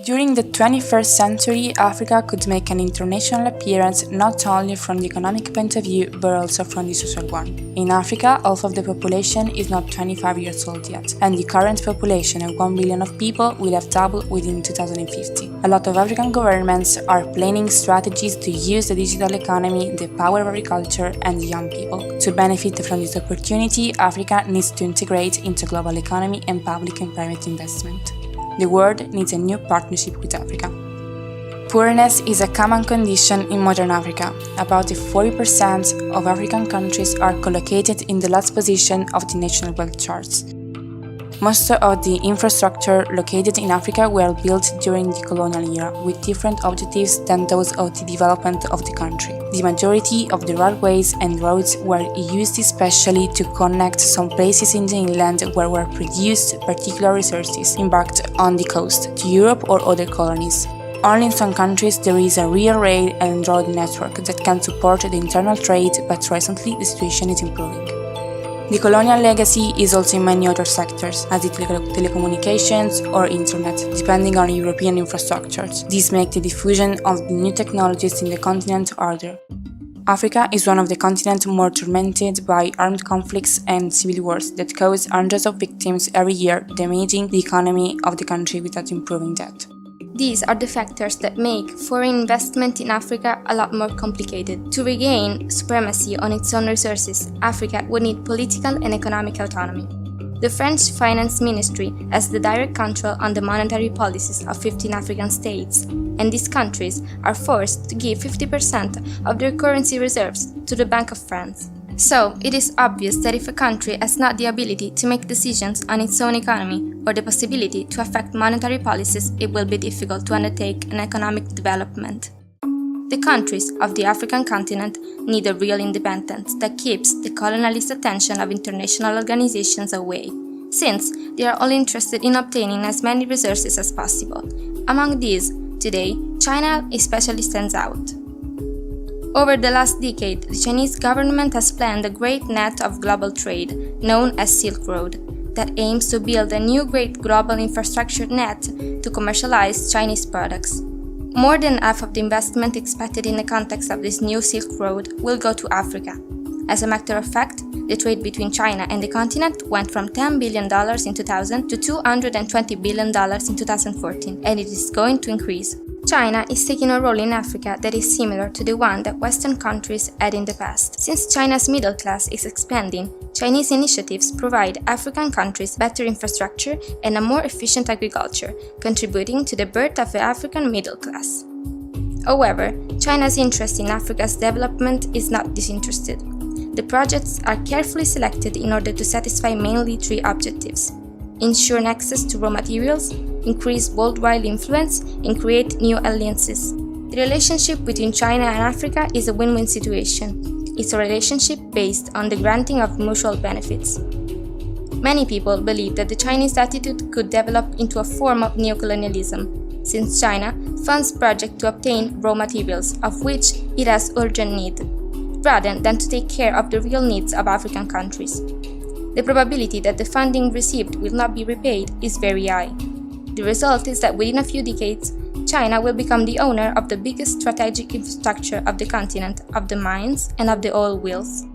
During the 21st century, Africa could make an international appearance not only from the economic point of view, but also from the social one. In Africa, half of the population is not 25 years old yet, and the current population of 1 billion of people will have doubled within 2050. A lot of African governments are planning strategies to use the digital economy, the power of agriculture, and the young people. To benefit from this opportunity, Africa needs to integrate into global economy and public and private investment. The world needs a new partnership with Africa. Poorness is a common condition in modern Africa. About 40% of African countries are collocated in the last position of the national wealth charts. Most of the infrastructure located in Africa were built during the colonial era, with different objectives than those of the development of the country. The majority of the railways and roads were used especially to connect some places in the inland where were produced particular resources embarked on the coast to Europe or other colonies. Only in some countries there is a real rail and road network that can support the internal trade, but recently the situation is improving. The colonial legacy is also in many other sectors, as the telecommunications or internet, depending on European infrastructures. These make the diffusion of the new technologies in the continent harder. Africa is one of the continents more tormented by armed conflicts and civil wars that cause hundreds of victims every year, damaging the economy of the country without improving that. These are the factors that make foreign investment in Africa a lot more complicated. To regain supremacy on its own resources, Africa would need political and economic autonomy. The French Finance Ministry has the direct control on the monetary policies of 15 African states, and these countries are forced to give 50% of their currency reserves to the Bank of France. So, it is obvious that if a country has not the ability to make decisions on its own economy or the possibility to affect monetary policies, it will be difficult to undertake an economic development. The countries of the African continent need a real independence that keeps the colonialist attention of international organizations away, since they are all interested in obtaining as many resources as possible. Among these, today, China especially stands out. Over the last decade, the Chinese government has planned a great net of global trade, known as Silk Road, that aims to build a new great global infrastructure net to commercialize Chinese products. More than half of the investment expected in the context of this new Silk Road will go to Africa. As a matter of fact, the trade between China and the continent went from $10 billion in 2000 to $220 billion in 2014, and it is going to increase. China is taking a role in Africa that is similar to the one that Western countries had in the past. Since China's middle class is expanding, Chinese initiatives provide African countries better infrastructure and a more efficient agriculture, contributing to the birth of the African middle class. However, China's interest in Africa's development is not disinterested. The projects are carefully selected in order to satisfy mainly three objectives: ensure access to raw materials, increase worldwide influence, and create new alliances. The relationship between China and Africa is a win-win situation. It's a relationship based on the granting of mutual benefits. Many people believe that the Chinese attitude could develop into a form of neocolonialism, since China funds projects to obtain raw materials, of which it has urgent need, rather than to take care of the real needs of African countries. The probability that the funding received will not be repaid is very high. The result is that within a few decades, China will become the owner of the biggest strategic infrastructure of the continent, of the mines and of the oil wells.